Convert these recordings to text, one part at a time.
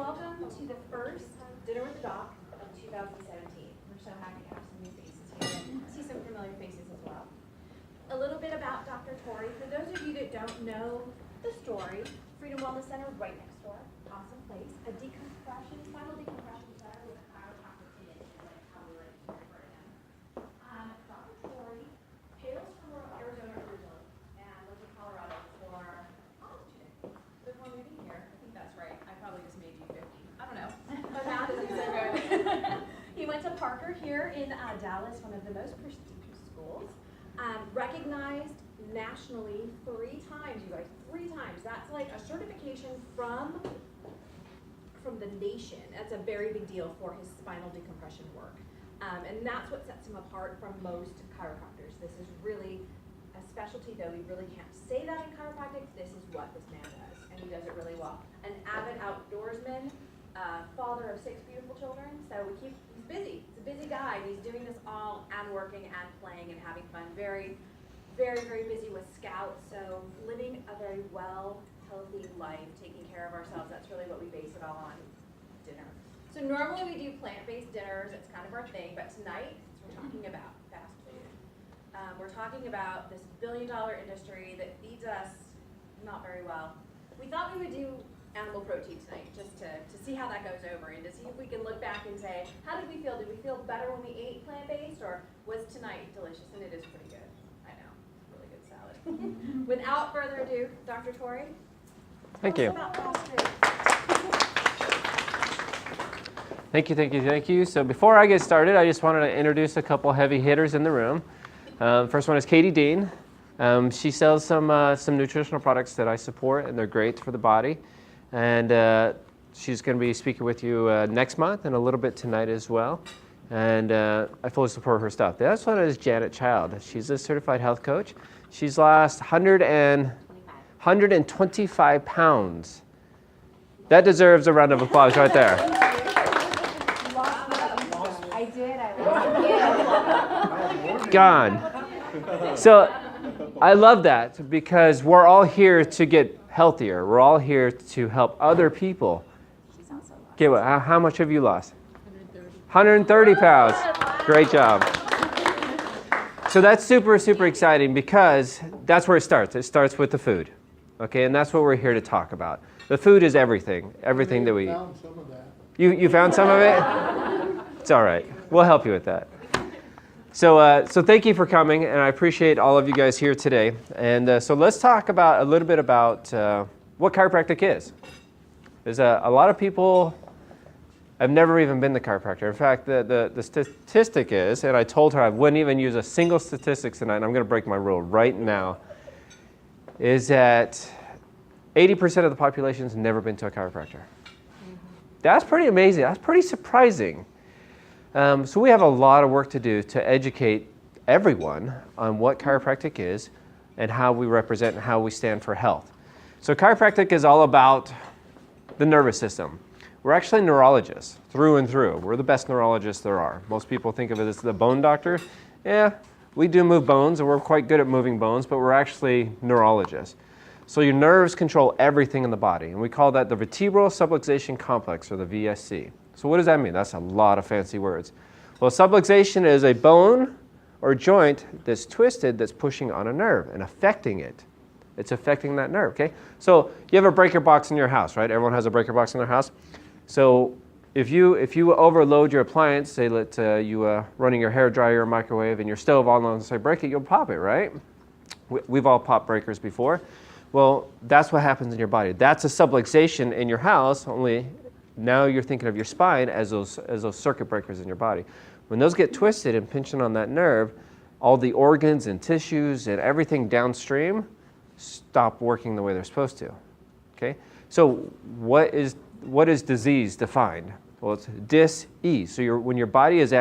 welcome to the first Dinner with the Doc of 2017. We're so happy to have some new faces here and see some familiar faces as well. A little bit about Dr. Tory. For those of you that don't know the story, Freedom Wellness Center right next door, awesome place. A decompression, spinal decompression center with a chiropractic in it, like how we like to refer to him. Dr. Tory hails from Arizona originally and lived in Colorado for almost 2 decades. Before moving here, I think that's right. I probably just made you 50. I don't know. My math isn't so good. He went to Parker here in Dallas, one of the most prestigious schools. Recognized nationally 3 times, you guys, 3 times. That's like a certification from the nation. That's a very big deal for his spinal decompression work. And that's what sets him apart from most chiropractors. This is really a specialty, though we really can't say that in chiropractic. This is what this man does, and he does it really well. An avid outdoorsman, father of 6 beautiful children, so he's busy. He's a busy guy, and he's doing this all and working and playing and having fun. Very, very, very busy with scouts, so living a very well, healthy life, taking care of ourselves. That's really what we base it all on, dinner. So normally we do plant-based dinners. It's kind of our thing, but tonight we're talking about fast food. We're talking about this billion-dollar industry that feeds us not very well. We thought we would do animal protein tonight, just to see how that goes over and to see if we can look back and say, how did we feel? Did we feel better when we ate plant-based, or was tonight delicious? And it is pretty good. I know, really good salad. Without further ado, Dr. Tory. Thank you. About fast food. Thank you, thank you, thank you. So before I get started, I just wanted to introduce a couple heavy hitters in the room. First one is Katie Dean. She sells some nutritional products that I support, and they're great for the body. And she's going to be speaking with you next month and a little bit tonight as well. And I fully support her stuff. The other one is Janet Child. She's a certified health coach. She's lost 125 pounds. That deserves a round of applause right there. I did. Gone. So I love that because we're all here to get healthier. We're all here to help other people. Okay, well, how much have you lost? 130 pounds. Great job. So that's super, super exciting because that's where it starts. It starts with the food. Okay, and that's what we're here to talk about. The food is everything that we eat. Found some of that. You found some of it? It's all right. We'll help you with that. So thank you for coming, and I appreciate all of you guys here today. And so let's talk about a little bit about what chiropractic is. There's a lot of people have never even been to chiropractor. In fact, the statistic is, and I told her I wouldn't even use a single statistic tonight, and I'm going to break my rule right now, is that 80% of the population has never been to a chiropractor. That's pretty amazing. That's pretty surprising. So we have a lot of work to do to educate everyone on what chiropractic is and how we represent and how we stand for health. So chiropractic is all about the nervous system. We're actually neurologists through and through. We're the best neurologists there are. Most people think of it as the bone doctor. Yeah, we do move bones, and we're quite good at moving bones, but we're actually neurologists. So your nerves control everything in the body, and we call that the vertebral subluxation complex, or the VSC. So what does that mean? That's a lot of fancy words. Well, subluxation is a bone or joint that's twisted that's pushing on a nerve and affecting it. It's affecting that nerve, okay? So you have a breaker box in your house, right? Everyone has a breaker box in their house. So if you overload your appliance, say that you running your hair dryer or microwave and your stove all on say break it, you'll pop it, right? We've all popped breakers before. Well, that's what happens in your body. That's a subluxation in your house, only now you're thinking of your spine as those circuit breakers in your body. When those get twisted and pinching on that nerve, all the organs and tissues and everything downstream stop working the way they're supposed to. Okay? So what is disease defined? Well, it's dis-ease. So when your body is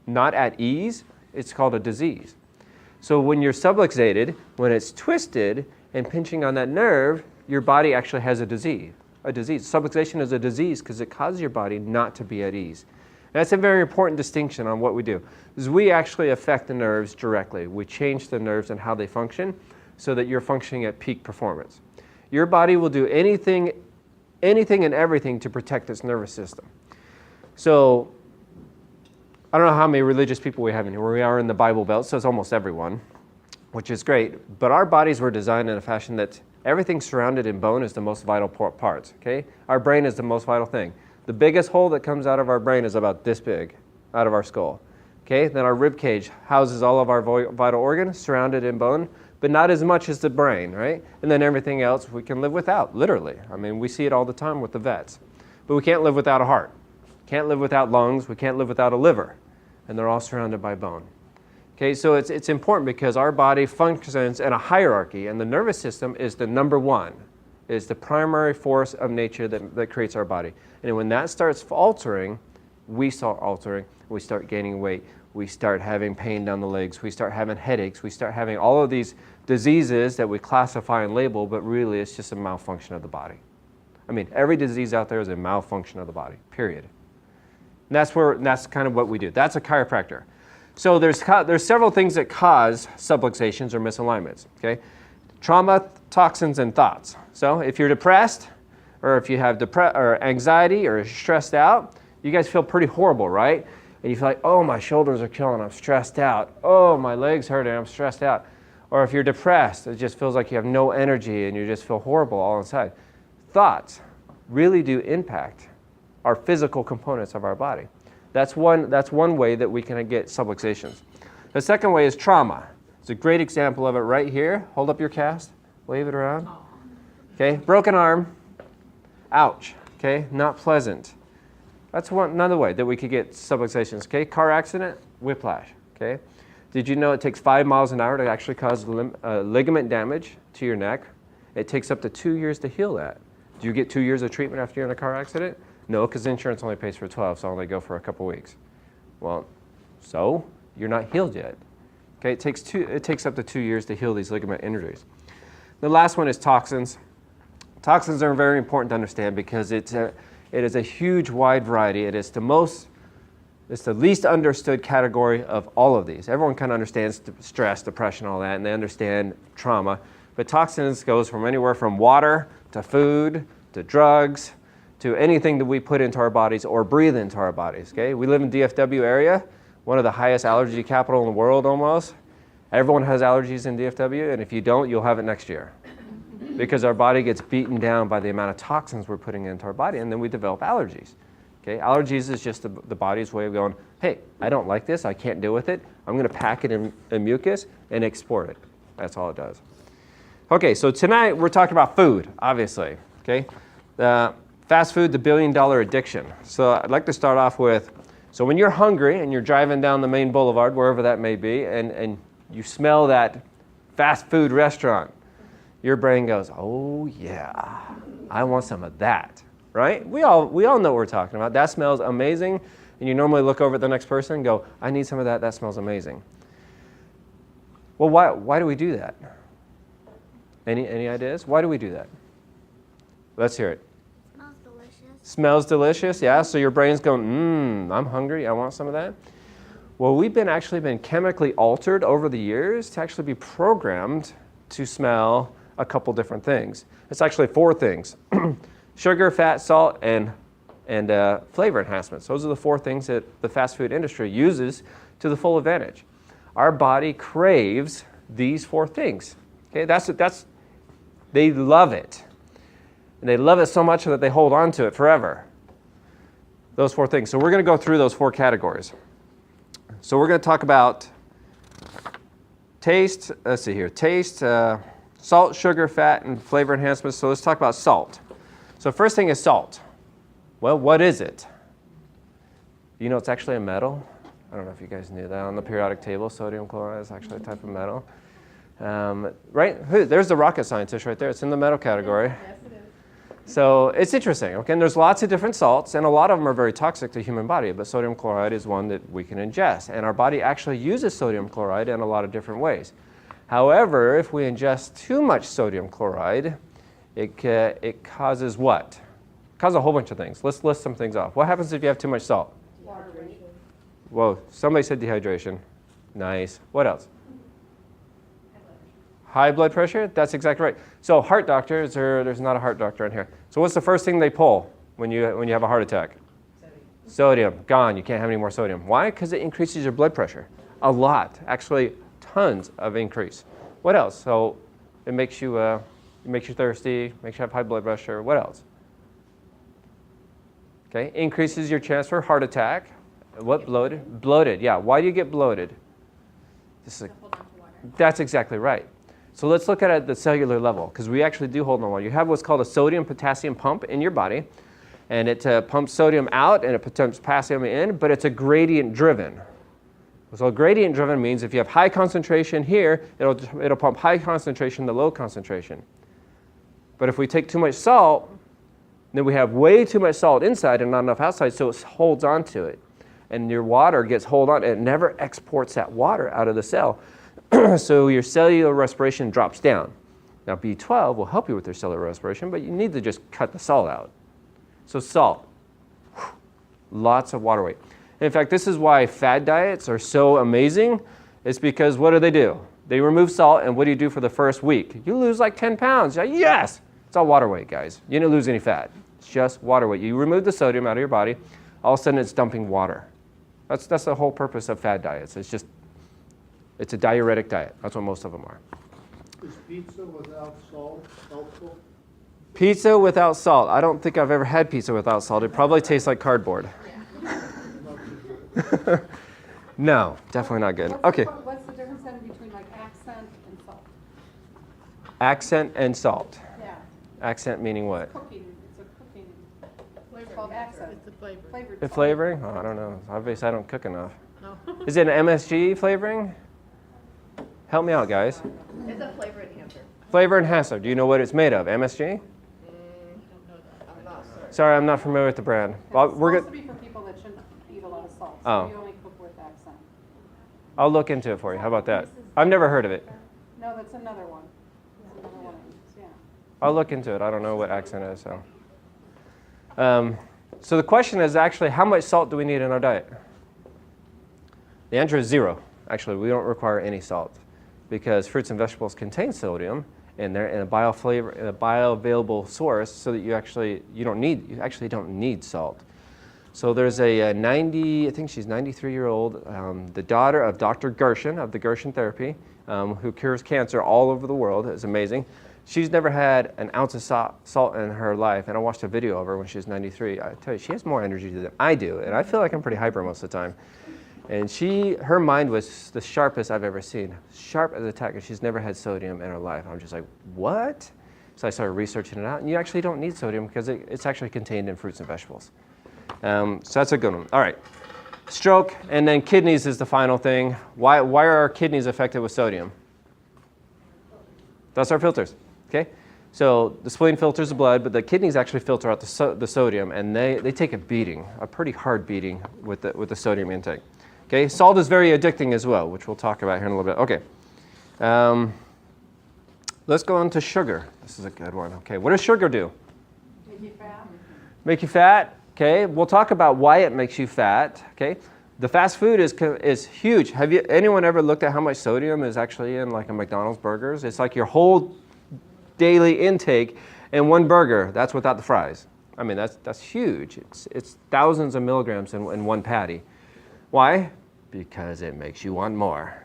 not at ease, it's called a disease. So when you're subluxated, when it's twisted and pinching on that nerve, your body actually has a disease. Subluxation is a disease because it causes your body not to be at ease. And that's a very important distinction on what we do. Is we actually affect the nerves directly. We change the nerves and how they function so that you're functioning at peak performance. Your body will do anything anything and everything to protect its nervous system. So I don't know how many religious people we have in here. We are in the Bible Belt, so it's almost everyone, which is great. But our bodies were designed in a fashion that everything surrounded in bone is the most vital part, okay? Our brain is the most vital thing. The biggest hole that comes out of our brain is about this big, out of our skull, okay? Then our rib cage houses all of our vital organs surrounded in bone, but not as much as the brain, right? And then everything else we can live without, literally. I mean, we see it all the time with the vets. But we can't live without a heart. Can't live without lungs. We can't live without a liver. And they're all surrounded by bone. Okay, so it's important because our body functions in a hierarchy, and the nervous system is the number one, is the primary force of nature that creates our body. And when that starts altering, we start altering, we start gaining weight, we start having pain down the legs, we start having headaches, we start having all of these diseases that we classify and label, but really it's just a malfunction of the body. I mean, every disease out there is a malfunction of the body, period. And that's kind of what we do. That's a chiropractor. So there's several things that cause subluxations or misalignments, okay? Trauma, toxins, and thoughts. So if you're depressed, or if you have or anxiety or stressed out, you guys feel pretty horrible, right? And you feel like, oh, my shoulders are killing, I'm stressed out. Oh, my legs hurting, I'm stressed out. Or if you're depressed, it just feels like you have no energy and you just feel horrible all inside. Thoughts really do impact our physical components of our body. That's one way that we can get subluxations. The second way is trauma. It's a great example of it right here. Hold up your cast, wave it around. Okay, broken arm, ouch, okay, not pleasant. That's another way that we could get subluxations, okay? Car accident, whiplash, okay? Did you know it takes 5 miles an hour to actually cause ligament damage to your neck? It takes up to 2 years to heal that. Do you get 2 years of treatment after you're in a car accident? No, because insurance only pays for 12, so I only go for a couple weeks. Well, so you're not healed yet. Okay, it takes up to 2 years to heal these ligament injuries. The last one is toxins. Toxins are very important to understand because it is a huge, wide variety. It's the least understood category of all of these. Everyone kind of understands stress, depression, all that, and they understand trauma. But toxins goes from anywhere from water to food to drugs to anything that we put into our bodies or breathe into our bodies, okay? We live in DFW area, one of the highest allergy capital in the world almost. Everyone has allergies in DFW, and if you don't, you'll have it next year. Because our body gets beaten down by the amount of toxins we're putting into our body, and then we develop allergies. Okay? Allergies is just the body's way of going, hey, I don't like this, I can't deal with it, I'm going to pack it in mucus and export it. That's all it does. Okay, so tonight we're talking about food, obviously. Okay? Fast food, the billion-dollar addiction. So I'd like to start off with, so when you're hungry and you're driving down the main boulevard, wherever that may be, and you smell that fast food restaurant, your brain goes, oh yeah, I want some of that, right? We all know what we're talking about. That smells amazing, and you normally look over at the next person and go, I need some of that, that smells amazing. Well, why do we do that? Any ideas? Why do we do that? Let's hear it. Smells delicious. Smells delicious, yeah? So your brain's going, I'm hungry, I want some of that. Well, we've actually been chemically altered over the years to actually be programmed to smell a couple different things. It's actually 4 things. Sugar, fat, salt, and flavor enhancements. Those are the 4 things that the fast food industry uses to the full advantage. Our body craves these 4 things. Okay, they love it. And they love it so much that they hold on to it forever. Those 4 things. So we're going to go through those 4 categories. So we're going to talk about taste, let's see here, taste, salt, sugar, fat, and flavor enhancements. So let's talk about salt. So first thing is salt. Well, what is it? You know it's actually a metal. I don't know if you guys knew that. On the periodic table, sodium chloride is actually a type of metal. Right? There's the rocket scientist right there. It's in the metal category. Yes, it is. So it's interesting, okay? And there's lots of different salts, and a lot of them are very toxic to the human body, but sodium chloride is one that we can ingest. And our body actually uses sodium chloride in a lot of different ways. However, if we ingest too much sodium chloride, it causes what? It causes a whole bunch of things. Let's list some things off. What happens if you have too much salt? Dehydration. Whoa, somebody said dehydration. Nice. What else? High blood pressure? That's exactly right. So heart doctors, there's not a heart doctor in here. So what's the first thing they pull when you have a heart attack? Sodium. Gone. You can't have any more sodium. Why? Because it increases your blood pressure. A lot. Actually, tons of increase. What else? So it makes you thirsty, makes you have high blood pressure. What else? Okay. Increases your chance for heart attack. What? Bloated? Bloated. Yeah. Why do you get bloated? That's exactly right. So let's look at it at the cellular level, because we actually do hold on water. You have what's called a sodium-potassium pump in your body, and it pumps sodium out and it pumps potassium in, but it's a gradient-driven. So gradient-driven means if you have high concentration here, it'll pump high concentration to low concentration. But if we take too much salt, then we have way too much salt inside and not enough outside, so it holds on to it. And your water gets hold on, and it never exports that water out of the cell. So your cellular respiration drops down. Now B12 will help you with your cellular respiration, but you need to just cut the salt out. So salt, lots of water weight. In fact, this is why fad diets are so amazing. It's because what do? They remove salt, and what do you do for the first week? You lose like 10 pounds. Yes! It's all water weight, guys. You didn't lose any fat. It's just water weight. You remove the sodium out of your body, all of a sudden it's dumping water. That's the whole purpose of fad diets. It's a diuretic diet. That's what most of them are. Is pizza without salt helpful? Pizza without salt. I don't think I've ever had pizza without salt. It probably tastes like cardboard. No, definitely not good. Okay. What's the difference then between like accent and salt? Accent and salt. Yeah. Accent meaning what? Cooking. It's a cooking. It's called accent. It's the flavor. The flavoring? Oh, I don't know. Obviously, I don't cook enough. No. Is it an MSG flavoring? Help me out, guys. It's a flavor enhancer. Flavor enhancer. Do you know what it's made of? MSG? I'm not certain. Sorry, I'm not familiar with the brand. Well, It's we're supposed to be for people that shouldn't eat a lot of salt. So Oh. you only cook with accent. I'll look into it for you. How about that? I've never heard of it. No, that's another one. That's another one. Yeah. I'll look into it. I don't know what accent is. So the question is actually, how much salt do we need in our diet? The answer is 0. Actually, we don't require any salt because fruits and vegetables contain sodium and they're in a bioavailable source, so that you actually don't need salt. So there's I think she's 93-year-old, the daughter of Dr. Gershon of the Gershon therapy, who cures cancer all over the world. It's amazing. She's never had an ounce of salt in her life, and I watched a video of her when she was 93. I tell you, she has more energy than I do, and I feel like I'm pretty hyper most of the time. And her mind was the sharpest I've ever seen, sharp as a tack, and she's never had sodium in her life. I'm just like, what? So I started researching it out, and you actually don't need sodium because it's actually contained in fruits and vegetables. So that's a good one. All right, stroke, and then kidneys is the final thing. Why are our kidneys affected with sodium? That's our filters, okay? So the spleen filters the blood, but the kidneys actually filter out the sodium, and they take a beating, a pretty hard beating with the sodium intake. Okay, salt is very addicting as well, which we'll talk about here in a little bit. Okay, let's go on to sugar. This is a good one. Okay, what does sugar do? Make you fat. Make you fat. Okay, we'll talk about why it makes you fat. Okay, the fast food is huge. Have anyone ever looked at how much sodium is actually in like a McDonald's burgers? It's like your whole daily intake in one burger. That's without the fries. I mean, that's huge. It's thousands of milligrams in one patty. Why? Because it makes you want more.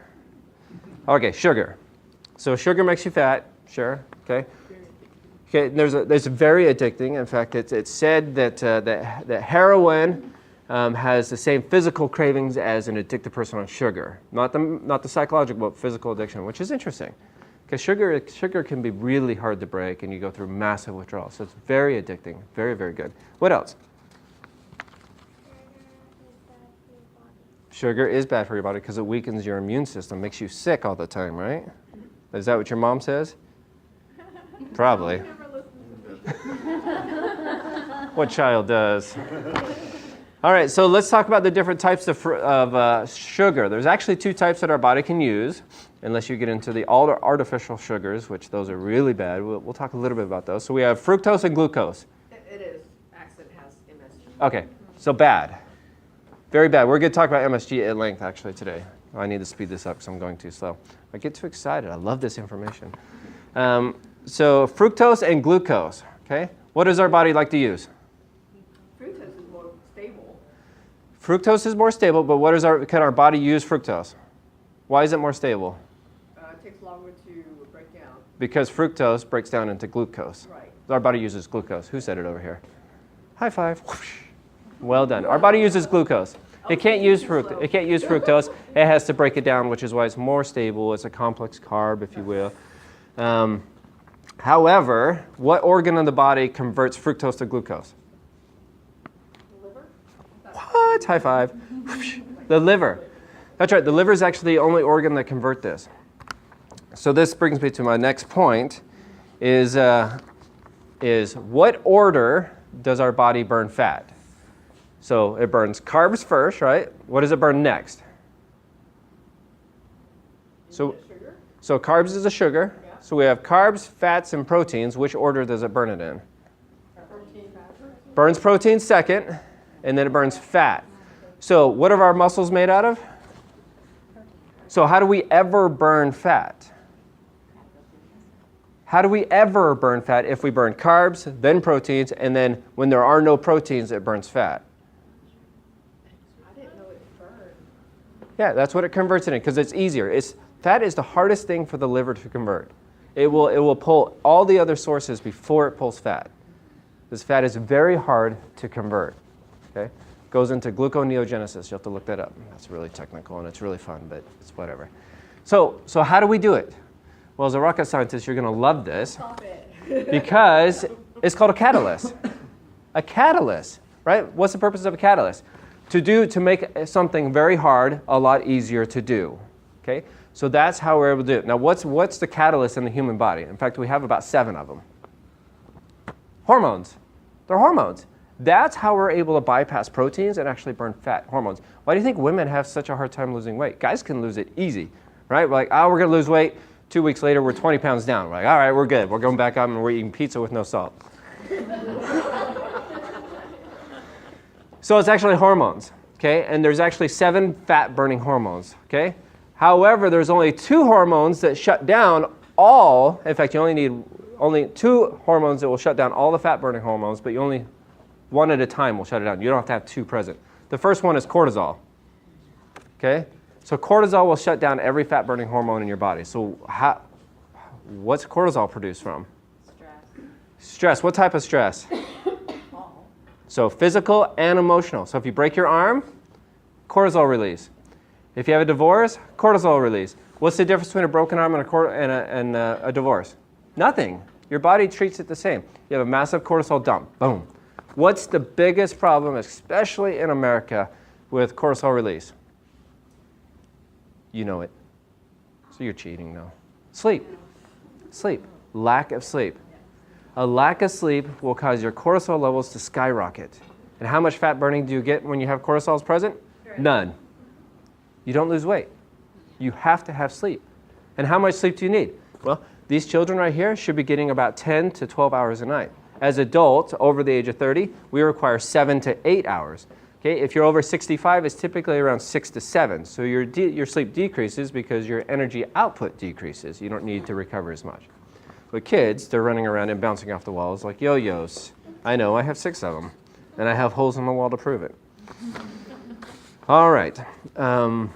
Okay, sugar. So sugar makes you fat, sure. Okay. Okay. There's very addicting. In fact, it's said that heroin has the same physical cravings as an addicted person on sugar. Not the psychological, but physical addiction, which is interesting. Because sugar can be really hard to break, and you go through massive withdrawal. So it's very addicting. Very, very good. What else? Sugar is bad for your body because it weakens your immune system, makes you sick all the time, right? Is that what your mom says? Probably. What child does? All right, so let's talk about the different types of sugar. There's actually 2 types that our body can use, unless you get into the artificial sugars, which those are really bad. We'll talk a little bit about those. So we have fructose and glucose. It is. Accent has MSG. Okay, so bad. Very bad. We're going to talk about MSG at length, actually, today. I need to speed this up because I'm going too slow. I get too excited. I love this information. So fructose and glucose, okay? What does our body like to use? Fructose is more stable. Fructose is more stable, but can our body use fructose? Why is it more stable? It takes longer to break down. Because fructose breaks down into glucose. Right. Our body uses glucose. Who said it over here? High five. Whoosh. Well done. Our body uses glucose. It can't use fructose. It has to break it down, which is why it's more stable. It's a complex carb, if you will. However, what organ of the body converts fructose to glucose? The liver? What? High five. Whoosh. The liver. That's right. The liver is actually the only organ that converts this. So this brings me to my next point, is what order does our body burn fat? So it burns carbs first, right? What does it burn next? So carbs is a sugar. Yeah. So we have carbs, fats, and proteins. Which order does it burn it in? Protein. Burns protein second, and then it burns fat. So what are our muscles made out of? So how do we ever burn fat? How do we ever burn fat if we burn carbs, then proteins, and then when there are no proteins, it burns fat? I didn't know it burned. Yeah, that's what it converts it in because it's easier. Fat is the hardest thing for the liver to convert. It will pull all the other sources before it pulls fat. This fat is very hard to convert. Okay, goes into gluconeogenesis. You have to look that up. That's really technical and it's really fun, but it's whatever. So how do we do it? Well, as a rocket scientist, you're going to love this Stop it. because it's called a catalyst. A catalyst, right? What's the purpose of a catalyst? To make something very hard a lot easier to do. Okay, so that's how we're able to do it. Now, what's the catalyst in the human body? In fact, we have about 7 of them. Hormones. They're hormones. That's how we're able to bypass proteins and actually burn fat. Hormones. Why do you think women have such a hard time losing weight? Guys can lose it easy, right? We're like, we're going to lose weight. 2 weeks later, we're 20 pounds down. We're like, all right, we're good. We're going back up and we're eating pizza with no salt. So it's actually hormones, okay? And there's actually 7 fat-burning hormones, okay? However, there's only 2 hormones that shut down all, in fact, you only need 2 hormones that will shut down all the fat-burning hormones, but you only one at a time will shut it down. You don't have to have 2 present. The first one is cortisol, okay? So cortisol will shut down every fat-burning hormone in your body. So what's cortisol produced from? Stress. What type of stress? So physical and emotional. So if you break your arm, cortisol release. If you have a divorce, cortisol release. What's the difference between a broken arm and a divorce? Nothing. Your body treats it the same. You have a massive cortisol dump. Boom. What's the biggest problem, especially in America, with cortisol release? You know it. So you're cheating now. Sleep. Lack of sleep. A lack of sleep will cause your cortisol levels to skyrocket. And how much fat burning do you get when you have cortisols present? None. You don't lose weight. You have to have sleep. And how much sleep do you need? Well, these children right here should be getting about 10 to 12 hours a night. As adults over the age of 30, we require 7 to 8 hours. Okay, if you're over 65, it's typically around 6 to 7. So your sleep decreases because your energy output decreases. You don't need to recover as much. But kids, they're running around and bouncing off the walls like yo-yos. I know, I have 6 of them. And I have holes in the wall to prove it. All right. Does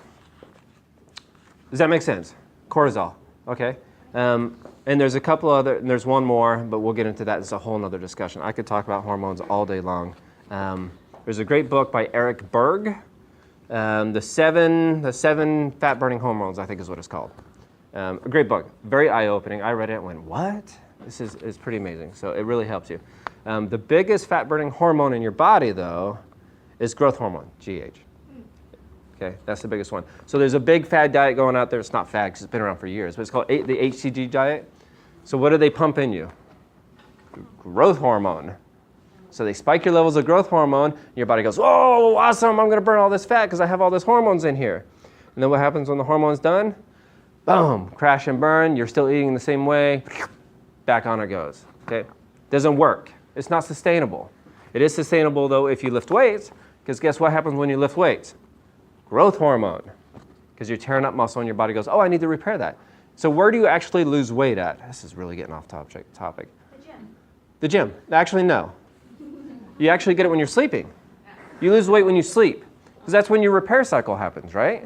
that make sense? Cortisol, okay? And there's a couple other, there's one more, but we'll get into that. It's a whole other discussion. I could talk about hormones all day long. There's a great book by Eric Berg, the seven fat-burning hormones, I think is what it's called. A great book, very eye-opening. I read it and went, what? This is pretty amazing. So it really helps you. The biggest fat-burning hormone in your body, though, is growth hormone, GH. Okay, that's the biggest one. So there's a big fad diet going out there. It's not fad because it's been around for years, but it's called the HCG diet. So what do they pump in you? Growth hormone. So they spike your levels of growth hormone, and your body goes, oh, awesome, I'm going to burn all this fat because I have all this hormones in here. And then what happens when the hormone's done? Boom, crash and burn. You're still eating the same way. Back on it goes. Okay, doesn't work. It's not sustainable. It is sustainable, though, if you lift weights, because guess what happens when you lift weights? Growth hormone. because you're tearing up muscle and your body goes, oh, I need to repair that. So where do you actually lose weight at? This is really getting off topic. The gym. The gym. Actually, no. You actually get it when you're sleeping. You lose weight when you sleep, because that's when your repair cycle happens, right?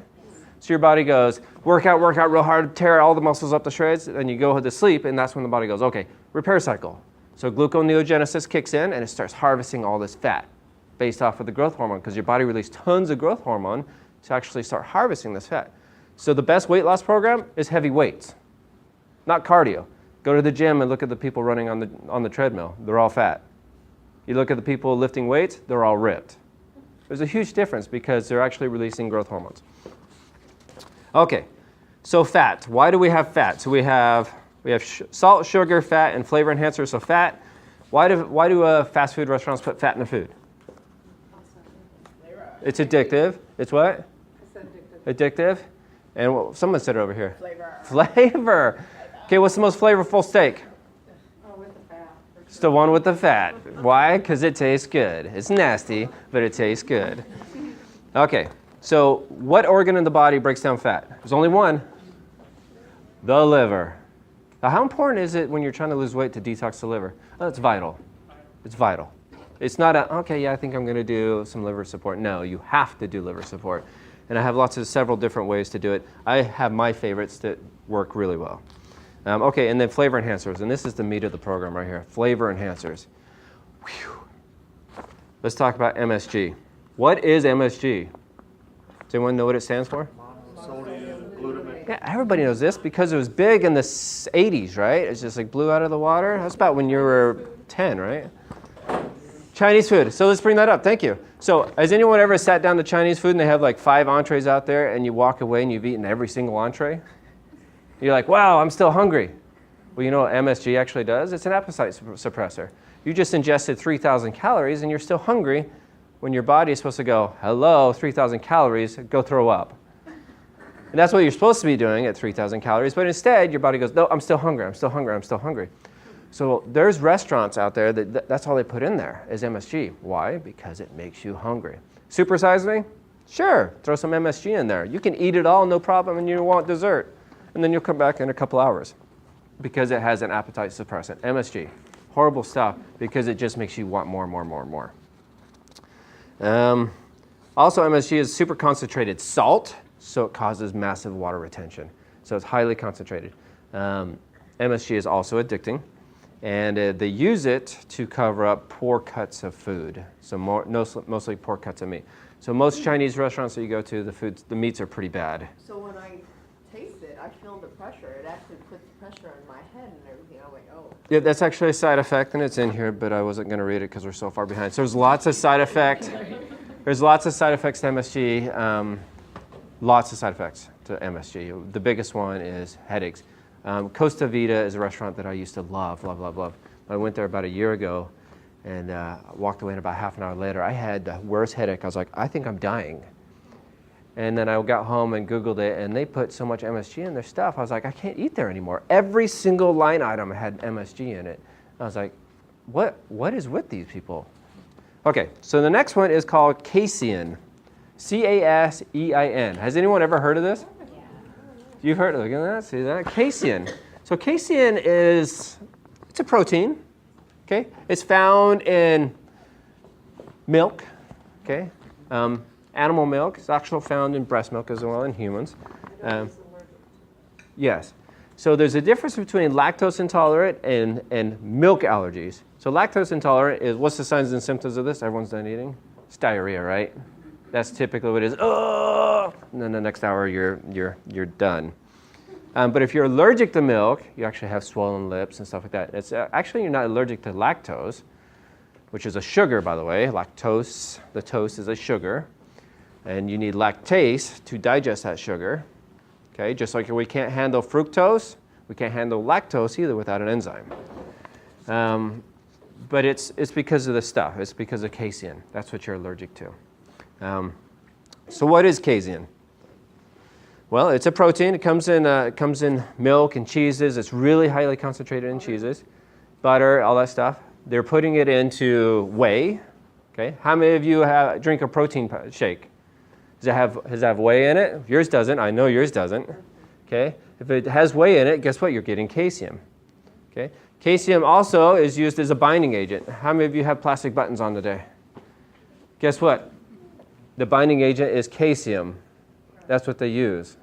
So your body goes, work out real hard, tear all the muscles up to shreds, and you go to sleep, and that's when the body goes, okay, repair cycle. So gluconeogenesis kicks in, and it starts harvesting all this fat based off of the growth hormone, because your body released tons of growth hormone to actually start harvesting this fat. So the best weight loss program is heavy weights, not cardio. Go to the gym and look at the people running on the treadmill. They're all fat. You look at the people lifting weights, they're all ripped. There's a huge difference because they're actually releasing growth hormones. Okay, so fat. Why do we have fat? So we have salt, sugar, fat, and flavor enhancers. So fat. Why do fast food restaurants put fat in the food? It's addictive. It's what? Addictive. And someone said it over here. Flavor. Okay, what's the most flavorful steak? Oh, with the fat. It's the one with the fat. Why? Because it tastes good. It's nasty, but it tastes good. Okay, so what organ in the body breaks down fat? There's only one. The liver. Now, how important is it when you're trying to lose weight to detox the liver? Oh, it's vital. It's vital. It's not okay, yeah, I think I'm going to do some liver support. No, you have to do liver support. And I have several different ways to do it. I have my favorites that work really well. Okay, and then flavor enhancers. And this is the meat of the program right here. Flavor enhancers. Whew. Let's talk about MSG. What is MSG? Does anyone know what it stands for? Sodium glutamate. Yeah, everybody knows this because it was big in the 80s, right? It's just like blew out of the water. That's about when you were 10, right? Chinese food. So let's bring that up. Thank you. So has anyone ever sat down to Chinese food and they have like 5 entrees out there and you walk away and you've eaten every single entree? You're like, wow, I'm still hungry. Well, you know what MSG actually does? It's an appetite suppressor. You just ingested 3,000 calories and you're still hungry when your body is supposed to go, hello, 3,000 calories, go throw up. And that's what you're supposed to be doing at 3,000 calories. But instead, your body goes, no, I'm still hungry, I'm still hungry, I'm still hungry. So there's restaurants out there that's all they put in there is MSG. Why? Because it makes you hungry. Supersize me? Sure, throw some MSG in there. You can eat it all, no problem, and you want dessert. And then you'll come back in a couple hours because it has an appetite suppressant. MSG, horrible stuff because it just makes you want more. Also, MSG is super concentrated salt, so it causes massive water retention. So it's highly concentrated. MSG is also addicting. And they use it to cover up poor cuts of food, so mostly poor cuts of meat. So most Chinese restaurants that you go to, the meats are pretty bad. So when I taste it, I feel the pressure. It actually puts pressure on my head and everything. I'm like, oh. Yeah, that's actually a side effect, and it's in here, but I wasn't going to read it because we're so far behind. So there's lots of side effects. There's lots of side effects to MSG. Lots of side effects to MSG. The biggest one is headaches. Costa Vida is a restaurant that I used to love. I went there about a year ago and walked away, and about half an hour later, I had the worst headache. I was like, I think I'm dying. And then I got home and Googled it, and they put so much MSG in their stuff. I was like, I can't eat there anymore. Every single line item had MSG in it. I was like, what is with these people? Okay, so the next one is called casein. C-A-S-E-I-N. Has anyone ever heard of this? You've heard of it. Look at that. See that? Casein. So casein it's a protein. Okay? It's found in milk. Okay? Animal milk. It's actually found in breast milk as well in humans. Yes. So there's a difference between lactose intolerant and milk allergies. So lactose intolerant is, what's the signs and symptoms of this? Everyone's done eating? It's diarrhea, right? That's typically what it is. Oh! And then the next hour you're done. But if you're allergic to milk, you actually have swollen lips and stuff like that. It's actually you're not allergic to lactose, which is a sugar, by the way. Lactose, the toast is a sugar, and you need lactase to digest that sugar. Okay, just like we can't handle fructose, we can't handle lactose either without an enzyme. But it's because of the stuff. It's because of casein. That's what you're allergic to. So what is casein? Well, it's a protein. It comes in milk and cheeses. It's really highly concentrated in cheeses, butter, all that stuff. They're putting it into whey. Okay, how many of you drink a protein shake? Does it have whey in it? Yours doesn't. I know yours doesn't. Okay? If it has whey in it, guess what? You're getting caseum. Okay? Caseum also is used as a binding agent. How many of you have plastic buttons on today? Guess what? The binding agent is caseum. That's what they use.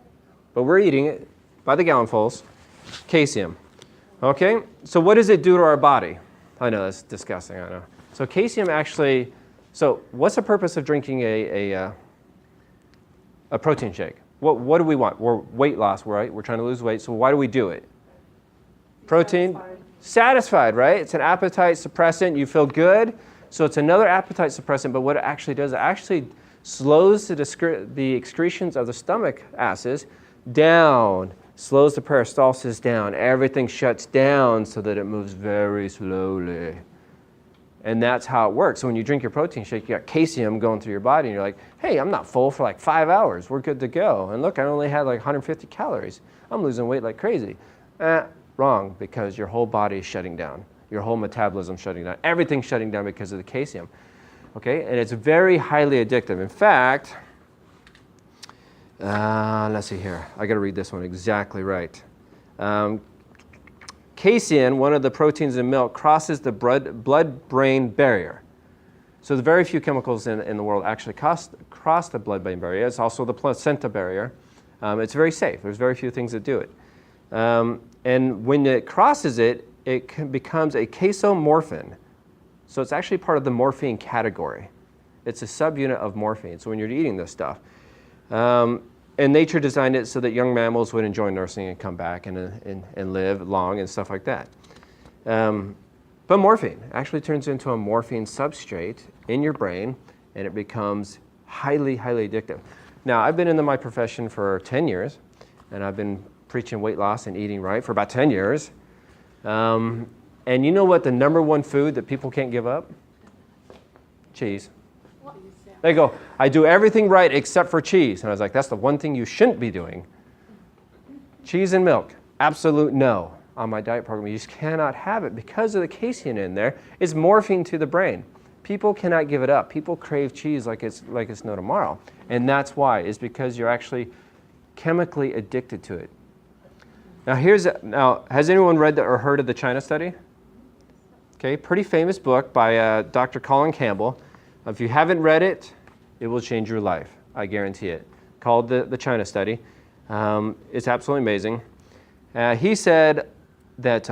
But we're eating it by the gallonfuls. Caseum. Okay? So what does it do to our body? I know, that's disgusting, I know. So caseum actually, so what's the purpose of drinking a protein shake? What do we want? We're weight loss, right? We're trying to lose weight, so why do we do it? Protein? Satisfied, right? It's an appetite suppressant. You feel good. So it's another appetite suppressant, but what it actually does, it actually slows the excretions of the stomach acids down, slows the peristalsis down. Everything shuts down so that it moves very slowly. And that's how it works. So when you drink your protein shake, you got caseum going through your body, and you're like, hey, I'm not full for like 5 hours. We're good to go. And look, I only had like 150 calories. I'm losing weight like crazy. Wrong, because your whole body is shutting down. Your whole metabolism shutting down. Everything's shutting down because of the caseum. Okay, and it's very highly addictive. In fact, let's see here. I got to read this one exactly right. Casein, one of the proteins in milk, crosses the blood-brain barrier. So the very few chemicals in the world actually cross the blood-brain barrier. It's also the placenta barrier. It's very safe. There's very few things that do it. And when it crosses it, it becomes a casomorphin. So it's actually part of the morphine category. It's a subunit of morphine. So when you're eating this stuff. And nature designed it so that young mammals would enjoy nursing and come back and live long and stuff like that. But morphine actually turns into a morphine substrate in your brain, and it becomes highly, highly addictive. Now, I've been in my profession for 10 years, and I've been preaching weight loss and eating right for about 10 years. And you know what the number one food that people can't give up? Cheese. They go, I do everything right except for cheese. And I was like, that's the one thing you shouldn't be doing. Cheese and milk, absolute no on my diet program. You just cannot have it because of the casein in there. It's morphine to the brain. People cannot give it up. People crave cheese like it's no tomorrow. And that's why. It's because you're actually chemically addicted to it. Now, has anyone read or heard of the China study? Okay, pretty famous book by Dr. Colin Campbell. If you haven't read it, it will change your life. I guarantee it. Called the China study. It's absolutely amazing. He said that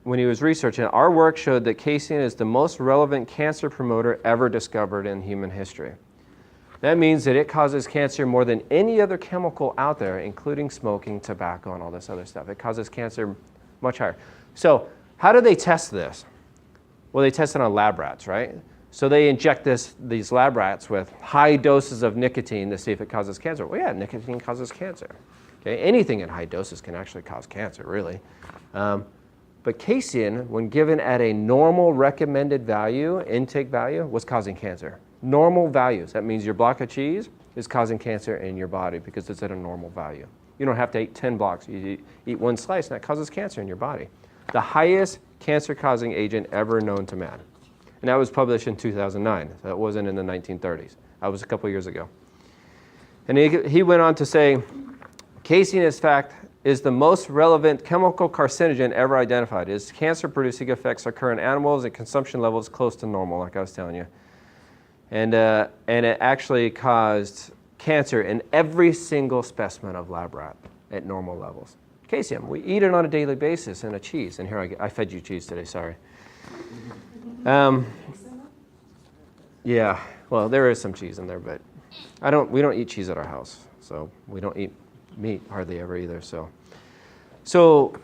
when he was researching it, our work showed that casein is the most relevant cancer promoter ever discovered in human history. That means that it causes cancer more than any other chemical out there, including smoking, tobacco, and all this other stuff. It causes cancer much higher. So how do they test this? Well, they test it on lab rats, right? So they inject these lab rats with high doses of nicotine to see if it causes cancer. Well, yeah, nicotine causes cancer. Okay, anything at high doses can actually cause cancer, really. But casein, when given at a normal recommended value, intake value, was causing cancer. Normal values. That means your block of cheese is causing cancer in your body because it's at a normal value. You don't have to eat 10 blocks. You eat one slice, and that causes cancer in your body. The highest cancer-causing agent ever known to man. And that was published in 2009. So that wasn't in the 1930s. That was a couple years ago. And he went on to say, casein, in fact, is the most relevant chemical carcinogen ever identified. Its cancer-producing effects occur in animals at consumption levels close to normal, like I was telling you. And it actually caused cancer in every single specimen of lab rat at normal levels. Casein, we eat it on a daily basis in a cheese. And here I fed you cheese today, sorry. Yeah, well, there is some cheese in there, but we don't eat cheese at our house, so we don't eat meat hardly ever either. So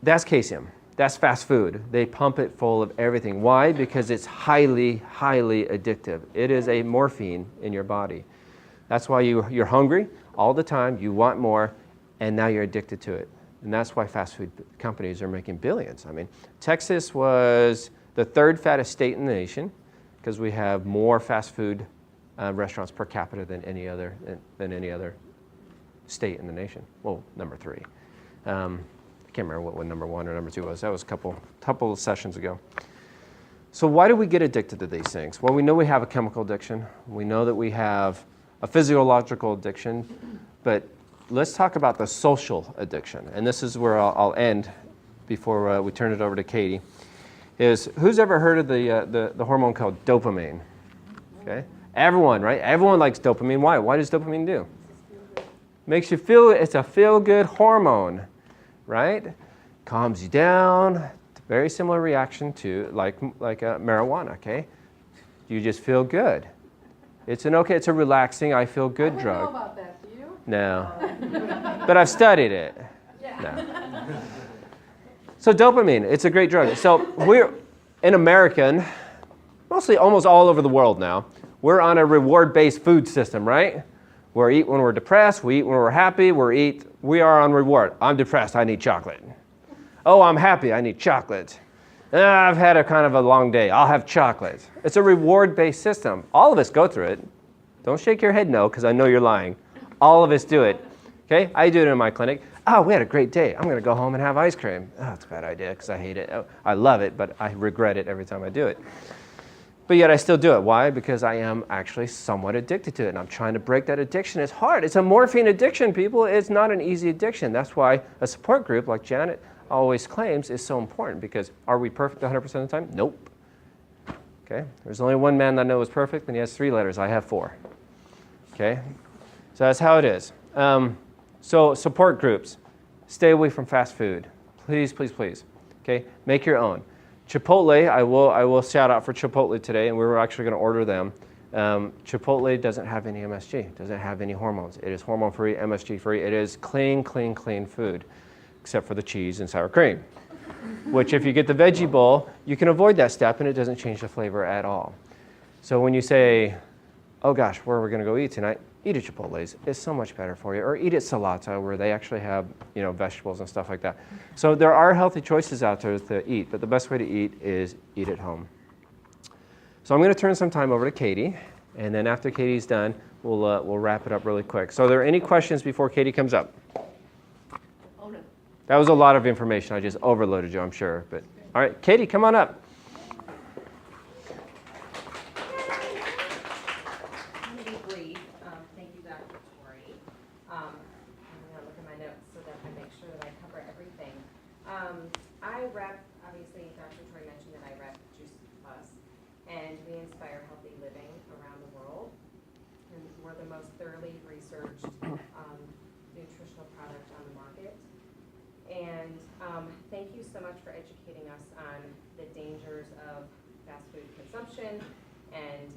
that's casein. That's fast food. They pump it full of everything. Why? Because it's highly, highly addictive. It is a morphine in your body. That's why you're hungry all the time. You want more, and now you're addicted to it. And that's why fast food companies are making billions. I mean, Texas was the third fattest state in the nation because we have more fast food restaurants per capita than any other state in the nation. Well, number 3. I can't remember what number 1 or number 2 was. That was a couple of sessions ago. So why do we get addicted to these things? Well, we know we have a chemical addiction. We know that we have a physiological addiction, but let's talk about the social addiction. And this is where I'll end before we turn it over to Katie. Is who's ever heard of the hormone called dopamine? Okay, everyone, right? Everyone likes dopamine. Why? What does dopamine do? Makes you feel. It's a feel-good hormone, right? Calms you down. Very similar reaction to like marijuana. Okay, you just feel good. It's a relaxing, I feel good I drug. don't know about that, do you? No, but I've studied it. No. So dopamine, it's a great drug. So we're in American, mostly almost all over the world now, we're on a reward-based food system, right? We eat when we're depressed, we eat when we're happy, we are on reward. I'm depressed, I need chocolate. Oh, I'm happy, I need chocolate. I've had a kind of a long day, I'll have chocolate. It's a reward-based system. All of us go through it. Don't shake your head no, because I know you're lying. All of us do it. Okay, I do it in my clinic. Oh, we had a great day. I'm going to go home and have ice cream. Oh, it's a bad idea because I hate it. Oh, I love it, but I regret it every time I do it. But yet I still do it. Why? Because I am actually somewhat addicted to it, and I'm trying to break that addiction. It's hard. It's a morphine addiction, people. It's not an easy addiction. That's why a support group like Janet always claims is so important, because are we perfect 100% of the time? Nope. Okay? There's only one man that I know is perfect, and he has 3 letters. I have 4. Okay? So that's how it is. So support groups, stay away from fast food. Please, please, please. Okay, make your own. Chipotle, I will shout out for Chipotle today, and we were actually going to order them. Chipotle doesn't have any MSG, doesn't have any hormones. It is hormone-free, MSG-free. It is clean, clean, clean food, except for the cheese and sour cream, which if you get the veggie bowl, you can avoid that step, and it doesn't change the flavor at all. So when you say, oh gosh, where are we going to go eat tonight? Eat at Chipotle's. It's so much better for you. Or eat at Salata, where they actually have, vegetables and stuff like that. So there are healthy choices out there to eat, but the best way to eat is eat at home. So I'm going to turn some time over to Katie, and then after Katie's done, we'll wrap it up really quick. So are there any questions before Katie comes up? Oh, no. That was a lot of information. I just overloaded you, I'm sure. But all right, Katie, come on up. I rep, obviously, Dr. Tory mentioned that I rep Juice Plus, and we inspire healthy living around the world. And we're the most thoroughly researched nutritional product on the market. And thank you so much for educating us on the dangers of fast food consumption and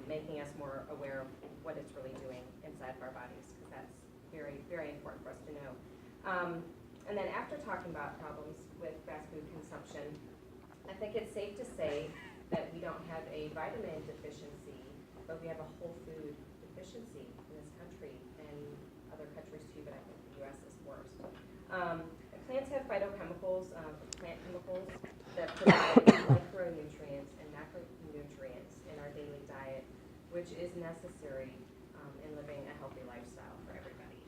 making us more aware of what it's really doing inside of our bodies, because that's very, very important for us to know. And then after talking about problems with fast food consumption, I think it's safe to say that we don't have a vitamin deficiency, but we have a whole food deficiency in this country and other countries too, but I think the U.S. is worse. Plants have phytochemicals, plant chemicals that provide micronutrients and macronutrients in our daily diet, which is necessary in living a healthy lifestyle for everybody.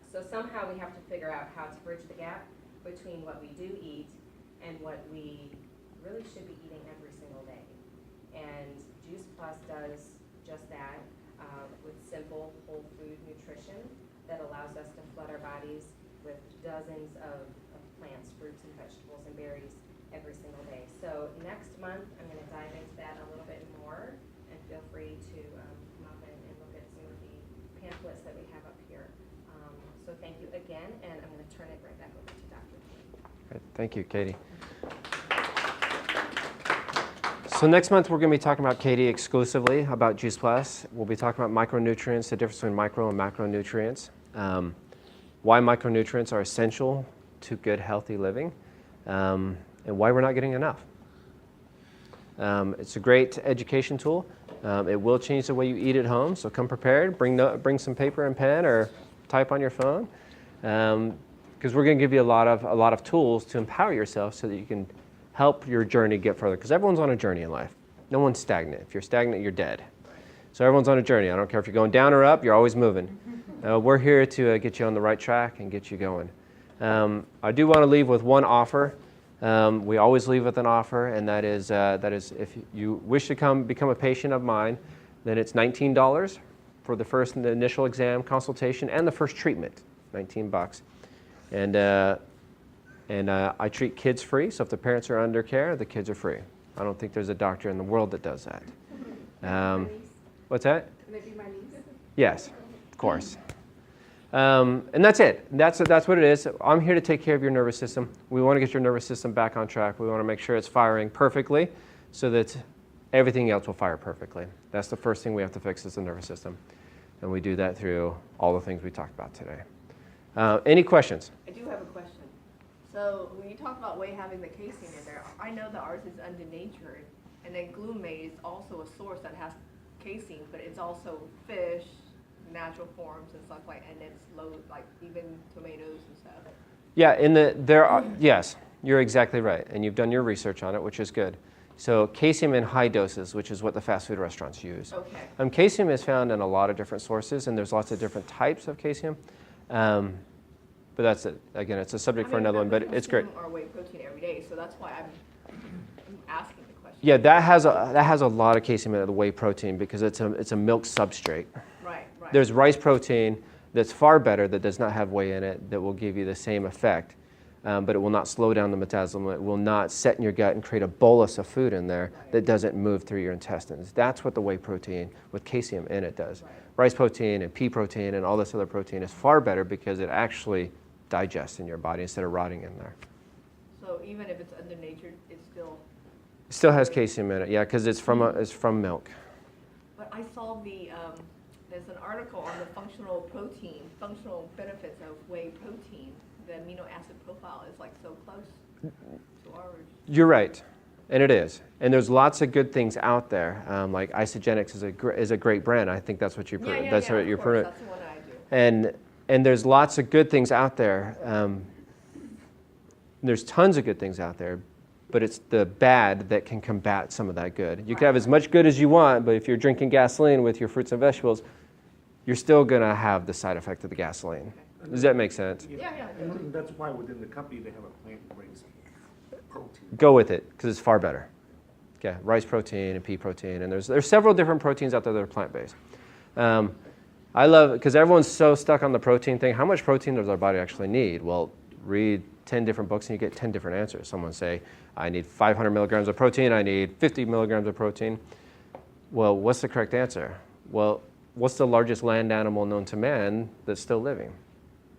So somehow we have to figure out how to bridge the gap between what we do eat and what we really should be eating every single day. And Juice Plus does just that with simple whole food nutrition that allows us to flood our bodies with dozens of plants, fruits, and vegetables and berries every single day. So next month I'm going to dive into that a little bit more, and feel free to come up and look at some of the pamphlets that we have up here. So thank you again, and I'm going to turn it right back over to Dr. Tory. Thank you, Katie. So next month we're going to be talking about Katie exclusively about Juice Plus. We'll be talking about micronutrients, the difference between micro and macronutrients, why micronutrients are essential to good, healthy living, and why we're not getting enough. It's a great education tool. It will change the way you eat at home, so come prepared. Bring some paper and pen, or type on your phone, because we're going to give you a lot of tools to empower yourself so that you can help your journey get further, because everyone's on a journey in life. No one's stagnant. If you're stagnant, you're dead. So everyone's on a journey. I don't care if you're going down or up, you're always moving. We're here to get you on the right track and get you going. I do want to leave with one offer. We always leave with an offer, and that is if you wish to become a patient of mine, then it's $19. for the first initial exam consultation and the first treatment, $19. And I treat kids free, so if the parents are under care, the kids are free. I don't think there's a doctor in the world that does that. What's that? Maybe my niece. Yes, of course. And that's it. That's what it is. I'm here to take care of your nervous system. We want to get your nervous system back on track. We want to make sure it's firing perfectly so that everything else will fire perfectly. That's the first thing we have to fix is the nervous system. And we do that through all the things we talked about today. Any questions? I do have a question. So when you talk about whey having the casein in there, I know that ours is undenatured, and then glutamate is also a source that has casein, but it's also fish, natural forms and stuff like, and it's low, like even tomatoes and stuff. Yeah, yes, you're exactly right, and you've done your research on it, which is good. So casein in high doses, which is what the fast food restaurants use. Okay. Casein is found in a lot of different sources, and there's lots of different types of casein. But that's it. Again, it's a subject for another one, but it's great. Our whey protein every day, so that's why I'm asking the question. Yeah, that has a lot of casein in it, the whey protein, because it's a milk substrate. Right. There's rice protein that's far better that does not have whey in it that will give you the same effect, but it will not slow down the metabolism. It will not set in your gut and create a bolus of food in there that doesn't move through your intestines. That's what the whey protein with casein in it does. Right. Rice protein and pea protein and all this other protein is far better because it actually digests in your body instead of rotting in there. So even if it's undernatured, it's still. It still has casein in it, yeah, because it's from milk. But I saw there's an article on the functional benefits of whey protein. The amino acid profile is like so close to ours. You're right, and it is. And there's lots of good things out there. Like Isogenics is a great brand. I think that's what you Yeah, that's what of you're course, that's the one I do. And there's lots of good things out there. There's tons of good things out there, but it's the bad that can combat some of that good. You can have as much good as you want, but if you're drinking gasoline with your fruits and vegetables, you're still going to have the side effect of the gasoline. Does that make sense? Yeah. And that's why within the company they have a plant-based protein. Go with it, because it's far better. Okay, rice protein and pea protein, and there's several different proteins out there that are plant-based. I love it because everyone's so stuck on the protein thing. How much protein does our body actually need? Well, read 10 different books and you get 10 different answers. Someone say, I need 500 milligrams of protein, I need 50 milligrams of protein. Well, what's the correct answer? Well, what's the largest land animal known to man that's still living?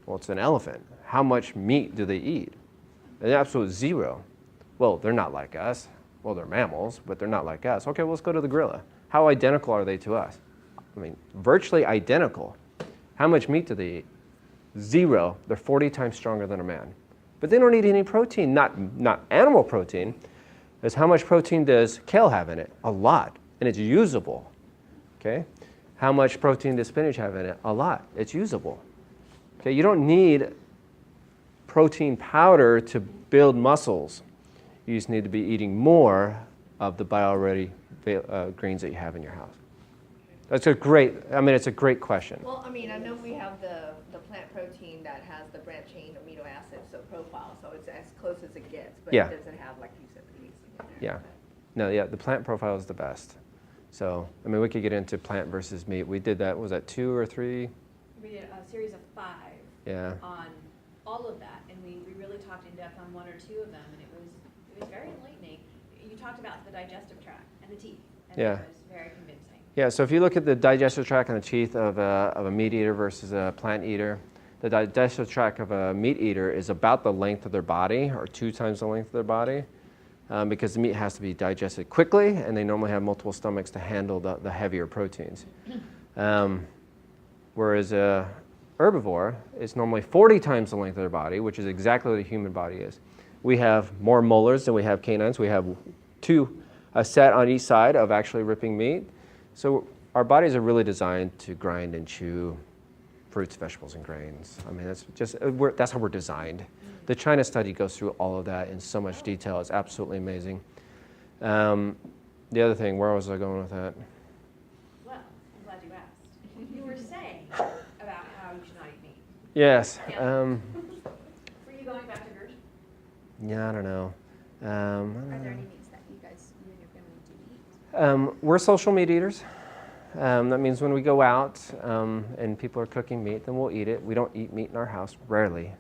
Well, it's an elephant. How much meat do they eat? An absolute zero. Well, they're not like us. Well, they're mammals, but they're not like us. Okay, well, let's go to the gorilla. How identical are they to us? I mean, virtually identical. How much meat do they eat? Zero. They're 40 times stronger than a man. But they don't eat any protein, not animal protein. It's how much protein does kale have in it? A lot, and it's usable. Okay? How much protein does spinach have in it? A lot. It's usable. Okay? You don't need protein powder to build muscles. You just need to be eating more of the buy-already greens that you have in your house. It's a great question. Well, I mean, I know we have the plant protein that has the branched chain amino acid profile, so it's as close as it gets, but Yeah. it doesn't have, like you said, the casein in there. Yeah. The plant profile is the best. So, I mean, we could get into plant versus meat. We did that, was that 2 or 3? We did a series of 5 Yeah. on all of that, and we really talked in depth on 1 or 2 of them, and it was very enlightening. You talked about the digestive tract and the teeth, and Yeah. it was very convincing. Yeah, so if you look at the digestive tract and the teeth of a meat eater versus a plant eater, the digestive tract of a meat eater is about the length of their body, or 2 times the length of their body, because the meat has to be digested quickly, and they normally have multiple stomachs to handle the heavier proteins. Whereas a herbivore is normally 40 times the length of their body, which is exactly what a human body is. We have more molars than we have canines. We have 2, a set on each side of actually ripping meat. So our bodies are really designed to grind and chew fruits, vegetables, and grains. I mean, that's how we're designed. The China study goes through all of that in so much detail. It's absolutely amazing. The other thing, where was I going with that? Well, I'm glad you asked. You were saying about how you should not eat meat. Yes. Yeah. Were you going back to Gersh? Yeah, I don't know. Are there any meats that you and your family do eat? We're social meat eaters. That means when we go out and people are cooking meat, then we'll eat it. We don't eat meat in our house, rarely.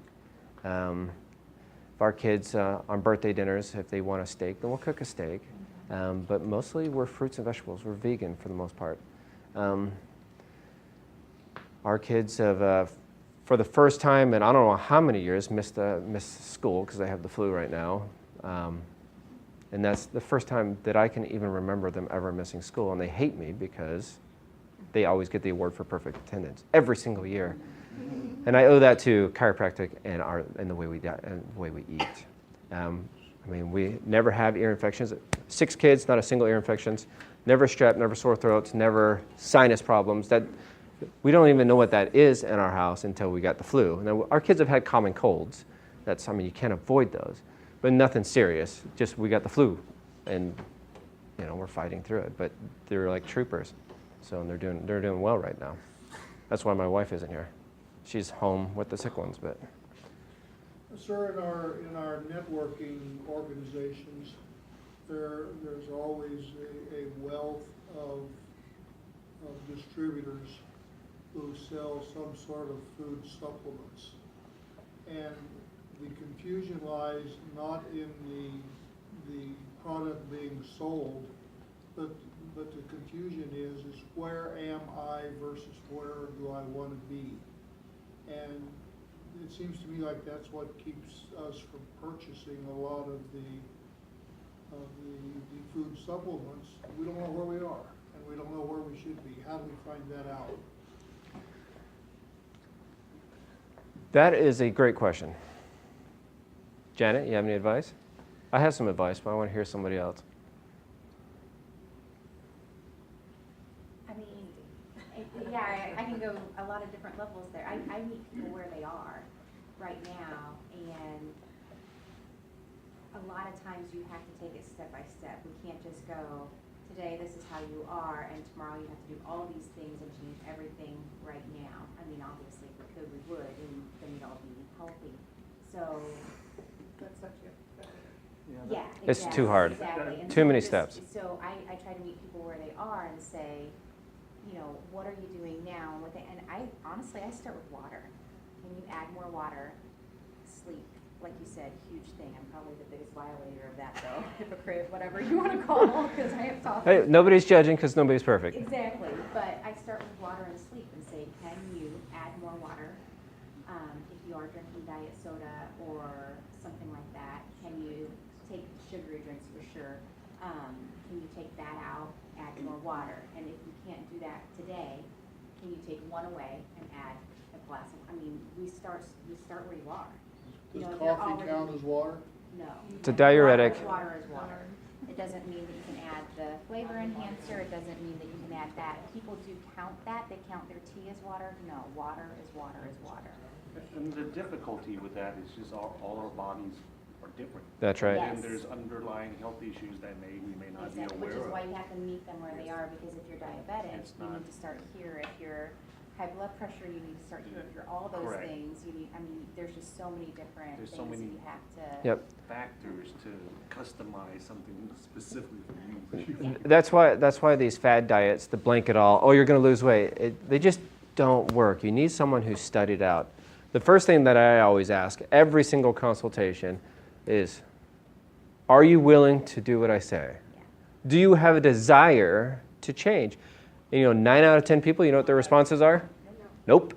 If our kids on birthday dinners, if they want a steak, then we'll cook a steak. But mostly we're fruits and vegetables. We're vegan for the most part. Our kids have, for the first time in I don't know how many years, missed school because they have the flu right now. And that's the first time that I can even remember them ever missing school. And they hate me because they always get the award for perfect attendance every single year. And I owe that to chiropractic and the way we diet and the way we eat. I mean, we never have ear infections. 6 kids, not a single ear infections. Never strep, never sore throats, never sinus problems. We don't even know what that is in our house until we got the flu. Now, our kids have had common colds. I mean, you can't avoid those. But nothing serious, just we got the flu, and we're fighting through it. But they're like troopers, so they're doing well right now. That's why my wife isn't here. She's home with the sick ones. But sir, in our networking organizations, there's always a wealth of distributors who sell some sort of food supplements, and the confusion lies not in the product being sold, but the confusion is where am I versus where do I want to be? And it seems to me like that's what keeps us from purchasing a lot of the food supplements. We don't know where we are, and we don't know where we should be. How do we find that out? that is a great question. Janet, you have any advice? I have some advice, but I want to hear somebody else. I mean, yeah, I can go a lot of different levels there. I meet people where they are right now, and a lot of times you have to take it step by step. We can't just go, today this is how you are, and tomorrow you have to do all these things and change everything right now. I mean, obviously, if we could, we would, and then we'd all be healthy. So, That's such a, yeah, It's exactly, too hard. Exactly. And Too so many just- steps. So I try to meet people where they are and say, you know, what are you doing now? And I honestly, I start with water. Can you add more water? Sleep, like you said, huge thing. I'm probably the biggest violator of that, though. Hypocrite, whatever you want to call, because I have thought. Hey, nobody's judging because nobody's perfect. Exactly, but I start with water and sleep and say, can you add more water? If you are drinking diet soda or something like that, can you take sugary drinks for sure? Can you take that out, add more water? And if you can't do that today, can you take one away and add a glass of, I mean, we start where you are. You know, Does if you're coffee already- count as water? No. It's a diuretic. Water is water. It doesn't mean that you can add the flavor enhancer. It doesn't mean that you can add that. People do count that. They count their tea as water. No, water is water is water. And the difficulty with that is just all our bodies are different. That's right. Yes. And there's underlying health issues that we may not be Exactly, which aware is why of. you have to meet them where they are, because if you're diabetic, It's you not- need to start here. If you're high blood pressure, you need to start here. If you're all those Correct. things, you need, I mean, there's just so many different There's things so that many- you have to. Yep. Factors to customize something specifically for you. That's why these fad diets, the blanket all, oh, you're going to lose weight, they just don't work. You need someone who's studied out. The first thing that I always ask every single consultation is, are you willing to do what I say? Yeah. Do you have a desire to change? And, 9 out of 10 people, you know what their responses are? Nope.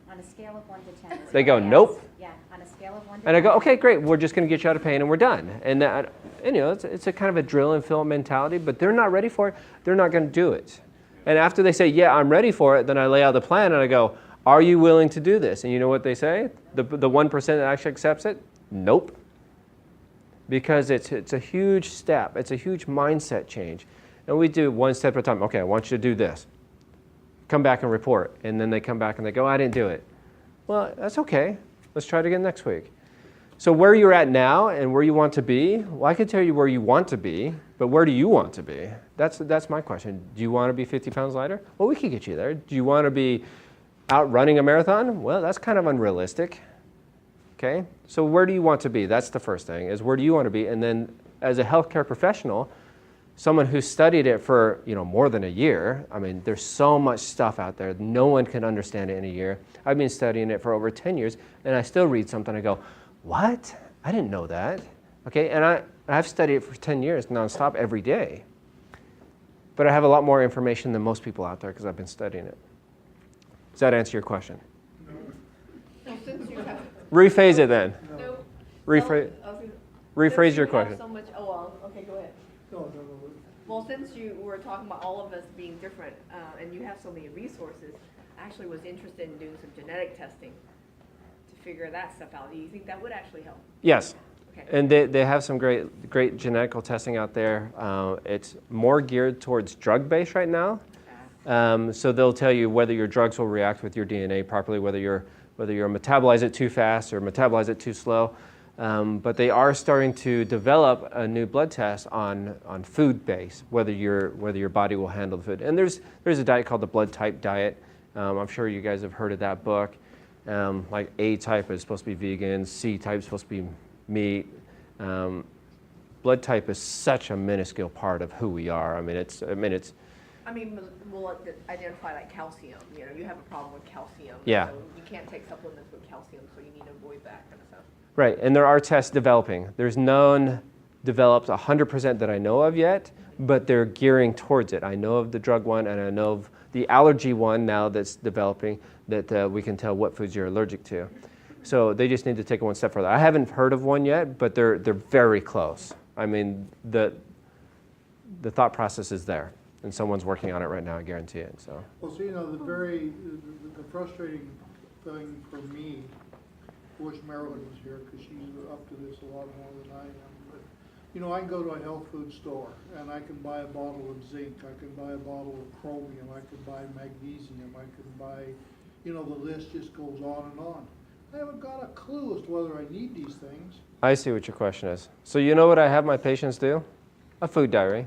On a scale of 1 to 10. They go, yes. nope. Yeah, on a scale of 1 to 10. And I go, okay, great. We're just going to get you out of pain, and we're done. And that, it's a kind of a drill and fill mentality. But they're not ready for it. They're not going to do it. And after they say, yeah, I'm ready for it, then I lay out the plan and I go, are you willing to do this? And you know what they say? The 1% that actually accepts it? Nope. Because it's a huge step. It's a huge mindset change. And we do one step at a time. Okay, I want you to do this. Come back and report. And then they come back and they go, I didn't do it. Well, that's okay. Let's try it again next week. So where you're at now and where you want to be, well, I can tell you where you want to be, but where do you want to be? That's my question. Do you want to be 50 pounds lighter? Well, we can get you there. Do you want to be out running a marathon? Well, that's kind of unrealistic. Okay? So where do you want to be? That's the first thing, is where do you want to be? And then as a healthcare professional, someone who studied it for more than a year. I mean, there's so much stuff out there. No one can understand it in a year. I've been studying it for over 10 years, and I still read something. I go, what? I didn't know that. Okay, and I've studied it for 10 years nonstop every day. But I have a lot more information than most people out there because I've been studying it. Does that answer your question? So since you have, Rephrase it then. no. Rephrase Since your you question. have so much, oh, well, okay, go ahead. No. Well, since you were talking about all of us being different, and you have so many resources, I actually was interested in doing some genetic testing to figure that stuff out. Do you think that would actually help? Yes. Okay. And they have some great genetical testing out there. It's more geared towards drug-based right now. So they'll tell you whether your drugs will react with your DNA properly, whether you're metabolize it too fast or metabolize it too slow. But they are starting to develop a new blood test on food base, whether your body will handle the food. And there's a diet called the blood type diet. I'm sure you guys have heard of that book. Like A type is supposed to be vegan, C type is supposed to be meat. Blood type is such a minuscule part of who we are. I mean, We'll identify like calcium. You have a problem with calcium. Yeah. So you can't take supplements with calcium, so you need to avoid that kind of stuff. right. And there are tests developing. There's none developed 100% that I know of yet, but they're gearing towards it. I know of the drug one, and I know of the allergy one now that's developing that we can tell what foods you're allergic to. So they just need to take it one step further. I haven't heard of one yet, but they're very close. I mean, the thought process is there, and someone's working on it right now, I guarantee it. So. Well, see, the frustrating thing for me, I wish Marilyn was here because she's up to this a lot more than I am. But, I can go to a health food store and I can buy a bottle of zinc, I can buy a bottle of chromium, I can buy magnesium, I can buy, the list just goes on and on. I haven't got a clue as to whether I need these things. I see what your question is. So you know what I have my patients do? A food diary.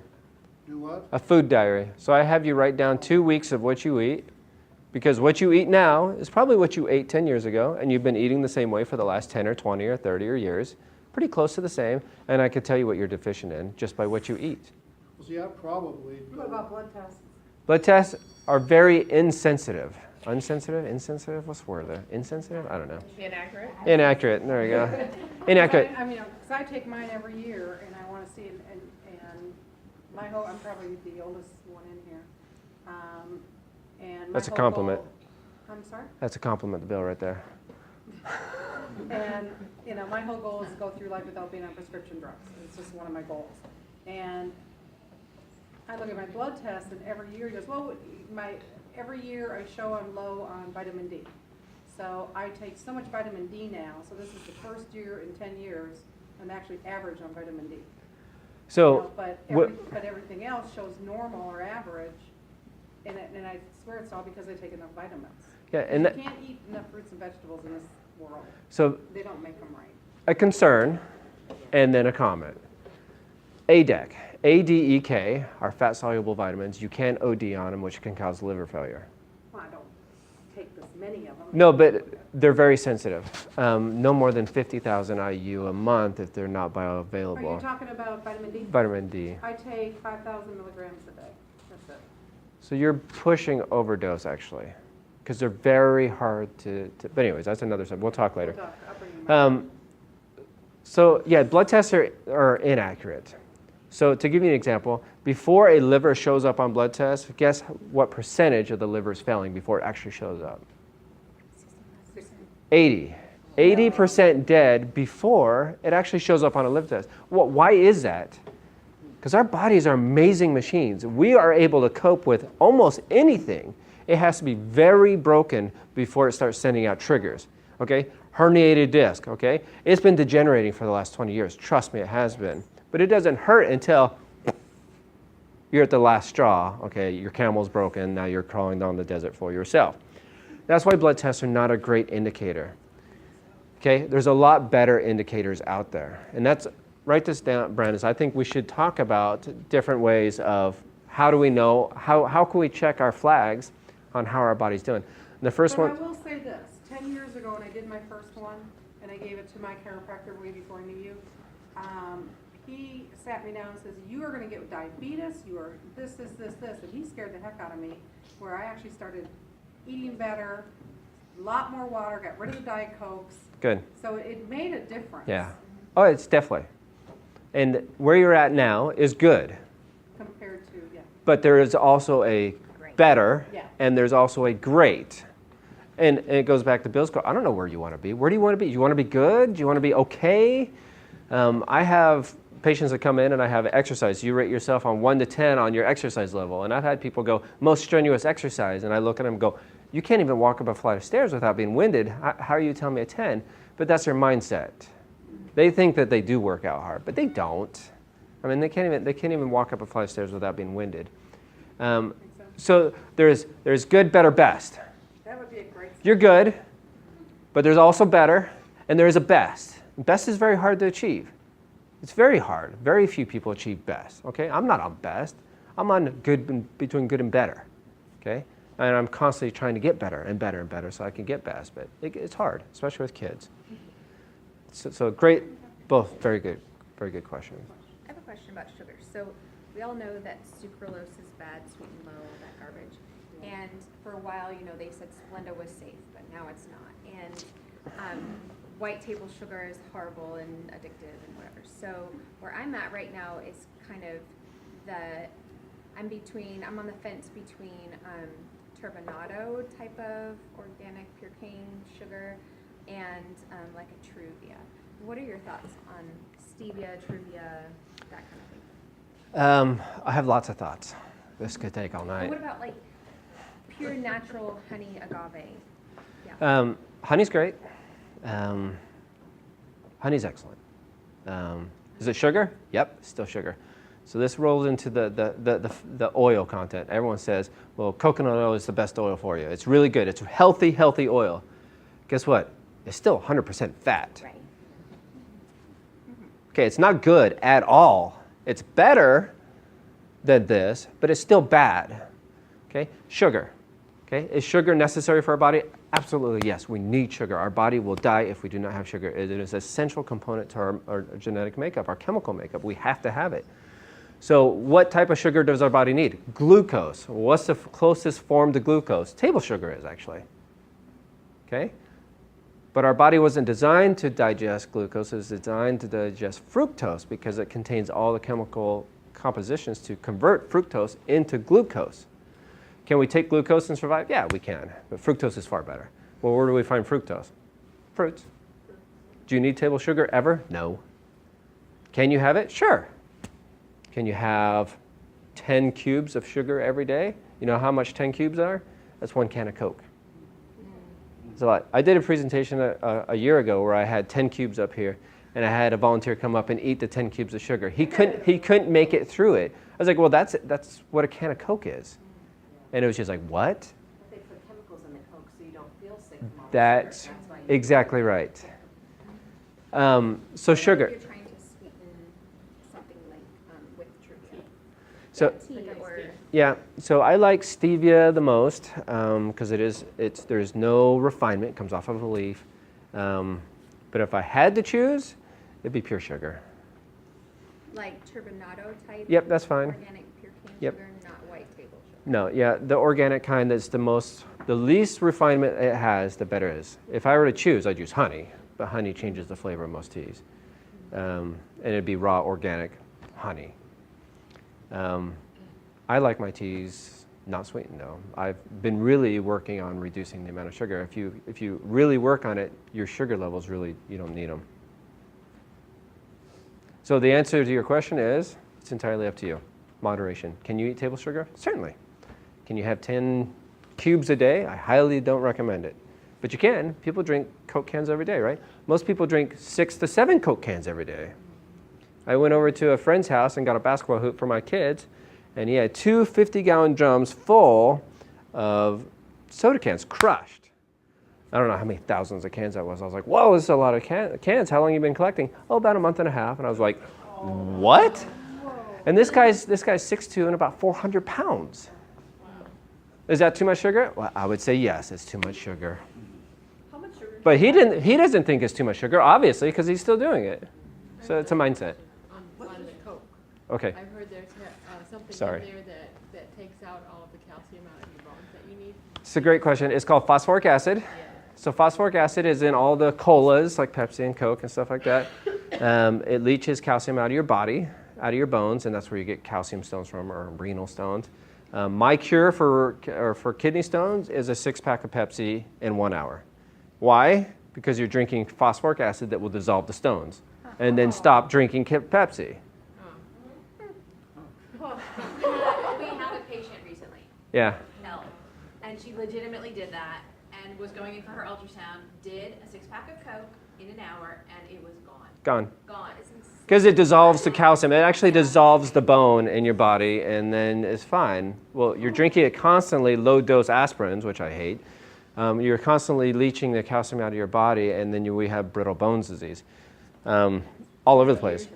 Do what? A food diary. So I have you write down 2 weeks of what you eat, because what you eat now is probably what you ate 10 years ago, and you've been eating the same way for the last 10 or 20 or 30 or years, pretty close to the same, and I could tell you what you're deficient in just by what you eat. Well, see, I probably. What about blood tests? Blood tests are very insensitive. Unsensitive? Insensitive? What's the word there? Insensitive? I don't know. Inaccurate? Inaccurate. There you go. Inaccurate. Because I take mine every year, and I want to see, and I'm probably the oldest one in here. And That's a whole compliment. goal- I'm sorry? That's a compliment to Bill right there. And, my whole goal is to go through life without being on prescription drugs. It's just one of my goals. And I look at my blood test, and every year he goes, every year I show I'm low on vitamin D. So I take so much vitamin D now, so this is the first year in 10 years I'm actually average on vitamin D. So, But everything else shows normal or average, and I swear it's all because I take enough vitamins. yeah, and You that, can't eat enough fruits and vegetables in this world. so They don't make them right. a concern and then a comment. ADEK, ADEK are fat-soluble vitamins. You can OD on them, which can cause liver failure. Well, I don't take this many of them. No, but they're very sensitive. No more than 50,000 IU a month if they're not Are bioavailable. you talking about vitamin D? Vitamin D. I take 5,000 milligrams a day. That's it. So you're pushing overdose, actually, because they're very hard to but anyways, that's another subject. We'll talk later. We'll talk. I'll bring you mine. So yeah, blood tests are inaccurate. So to give you an example, before a liver shows up on blood tests, guess what percentage of the liver is failing before it actually shows up? 80. 80% dead before it actually shows up on a liver test. Well, why is that? Because our bodies are amazing machines. We are able to cope with almost anything. It has to be very broken before it starts sending out triggers. Okay? Herniated disc, okay? It's been degenerating for the last 20 years. Trust me, it has been. But it doesn't hurt until you're at the last straw. Okay, your camel's broken, now you're crawling down the desert for yourself. That's why blood tests are not a great indicator. Okay, there's a lot better indicators out there. And that's, write this down, Brandis. I think we should talk about different ways of how do we know, how can we check our flags on how our body's doing. And the first But one. I will say this, 10 years ago when I did my first one, and I gave it to my chiropractor way before I knew you, he sat me down and says, you are gonna get diabetes, you are this, and he scared the heck out of me, where I actually started eating better, a lot more water, got rid of the Diet Cokes. Good. So it made a difference. Yeah. Oh, it's definitely. And where you're at now is good. Compared to, yeah. But there is also a better, Yeah. and there's also a great. And it goes back to Bill's quote. I don't know where you want to be. Where do you want to be? Do you want to be good? Do you want to be okay? I have patients that come in and I have exercise. You rate yourself on 1 to 10 on your exercise level. And I've had people go, most strenuous exercise. And I look at them and go, you can't even walk up a flight of stairs without being winded. How are you telling me a 10? But that's their mindset. They think that they do work out hard, but they don't. I mean, they can't even walk up a flight of stairs without being winded. So there's good, better, best. That would be a great. You're good, but there's also better, and there is a best. Best is very hard to achieve. It's very hard. Very few people achieve best. Okay, I'm not on best. I'm on good, between good and better. Okay, and I'm constantly trying to get better and better and better so I can get best. But it's hard, especially with kids. So great, both very good questions. I have a question about sugar. So we all know that sucralose is bad, sweet and low, that garbage. And for a while, they said Splenda was safe, but now it's not. And white table sugar is horrible and addictive and whatever. So where I'm at right now is kind of I'm on the fence between turbinado type of organic pure cane sugar and like a Truvia. What are your thoughts on stevia, Truvia, that kind of thing? I have lots of thoughts. This could take all And night. what about like pure natural honey agave? Yeah. Honey's great. Honey's excellent. Is it sugar? Yep, still sugar. So this rolls into the oil content. Everyone says, well, coconut oil is the best oil for you. It's really good. It's healthy oil. Guess what? It's still 100% fat. Right. Okay, it's not good at all. It's better than this, but it's still bad. Okay, sugar. Okay, is sugar necessary for our body? Absolutely, yes. We need sugar. Our body will die if we do not have sugar. It is an essential component to our genetic makeup, our chemical makeup. We have to have it. So what type of sugar does our body need? Glucose. What's the closest form to glucose? Table sugar is actually. Okay? But our body wasn't designed to digest glucose. It was designed to digest fructose because it contains all the chemical compositions to convert fructose into glucose. Can we take glucose and survive? Yeah, we can. But fructose is far better. Well, where do we find fructose? Fruits. Do you need table sugar ever? No. Can you have it? Sure. Can you have 10 cubes of sugar every day? You know how much 10 cubes are? That's 1 can of Coke. So I did a presentation a year ago where I had 10 cubes up here, and I had a volunteer come up and eat the 10 cubes of sugar. He couldn't make it through it. I was like, well, that's what a can of Coke is. And it was just like, what? They put chemicals in the Coke so you don't feel sick from all the That's sugar. That's why you exactly right. So sugar. You're trying to sweeten something like with Truvia. So Tea or yeah, so I like stevia the most because there's no refinement. It comes off of a leaf. But if I had to choose, it'd be pure sugar. like turbinado type. Yep, that's fine. Organic pure cane Yep. sugar, not white table sugar. No, yeah, the organic kind that's the least refinement it has, the better it is. If I were to choose, I'd use honey, but honey changes the flavor of most teas. And it'd be raw organic honey. I like my teas not sweetened though. I've been really working on reducing the amount of sugar. If you really work on it, your sugar levels really, you don't need them. So the answer to your question is, it's entirely up to you. Moderation. Can you eat table sugar? Certainly. Can you have 10 cubes a day? I highly don't recommend it. But you can. People drink Coke cans every day, right? Most people drink 6 to 7 Coke cans every day. I went over to a friend's house and got a basketball hoop for my kids, and he had 2 50-gallon drums full of soda cans, crushed. I don't know how many thousands of cans that was. I was like, whoa, this is a lot of cans. How long have you been collecting? Oh, about a month and a half. And I was like, what? And this guy's 6'2" and about 400 pounds. Is that too much sugar? Well, I would say yes, it's too much sugar. How much sugar? But he doesn't think it's too much sugar, obviously, because he's still doing it. So it's a mindset. What Okay. I've heard there's something Sorry. in there that takes out all of the calcium out of your bones that you need. It's a great question. It's called phosphoric acid. Yeah. So phosphoric acid is in all the colas like Pepsi and Coke and stuff like that. It leaches calcium out of your body, out of your bones, and that's where you get calcium stones from, or renal stones. My cure for kidney stones is a 6-pack of Pepsi in 1 hour. Why? Because you're drinking phosphoric acid that will dissolve the stones, and then stop drinking Pepsi. We had a patient recently, Yeah. Elle, and she legitimately did that and was going in for her ultrasound, did a 6-pack of Coke in an hour, and it was gone. Gone. Gone. It's insane. Because it dissolves the calcium. It actually dissolves the bone in your body, and then it's fine. Well, you're drinking it constantly, low-dose aspirins, which I hate. You're constantly leaching the calcium out of your body, and then we have brittle bones disease all over the place.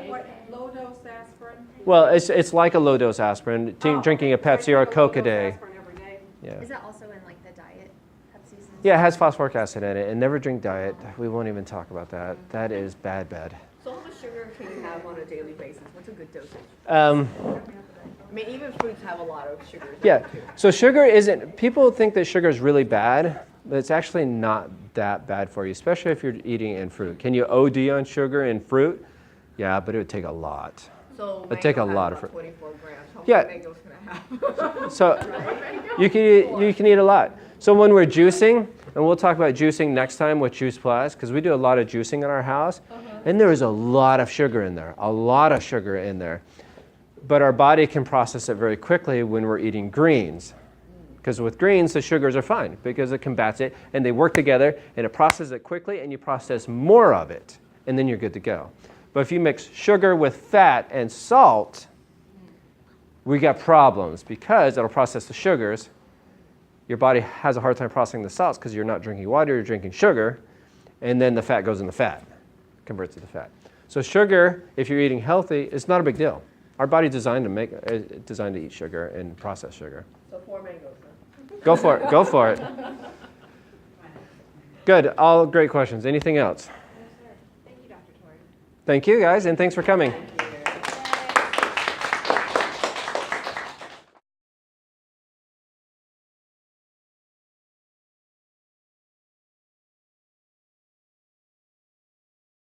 What, low-dose aspirin? Well, it's like a low-dose aspirin, drinking a Pepsi or a Coke a day. Aspirin every day. Yeah. Is that also in like the diet, Pepsi's? Yeah, it has phosphoric acid in it, and never drink diet. We won't even talk about that. That is bad, bad. So how much sugar can you have on a daily basis? What's a good dosage? I mean, even fruits have a lot of sugar. Yeah, so sugar isn't, people think that sugar is really bad, but it's actually not that bad for you, especially if you're eating in fruit. Can you OD on sugar in fruit? Yeah, but it would take a lot. So It'd take a mango lot has of about fruit. 24 grams. How Yeah. much mango's gonna have? So you can eat a lot. So when we're juicing, and we'll talk about juicing next time with Juice Plus, because we do a lot of juicing in our house, and there is a lot of sugar in there, a lot of sugar in there. But our body can process it very quickly when we're eating greens. Because with greens, the sugars are fine because it combats it, and they work together, and it processes it quickly, and you process more of it, and then you're good to go. But if you mix sugar with fat and salt, we got problems because it'll process the sugars. Your body has a hard time processing the salts because you're not drinking water, you're drinking sugar, and then the fat goes into fat, converts it to fat. So sugar, if you're eating healthy, it's not a big deal. Our body's designed to eat sugar and process sugar. So 4 mangoes, huh? Go for it. Go for it. Good. All great questions. Anything else? Thank you, Dr. Tory. Thank you, guys, and thanks for coming.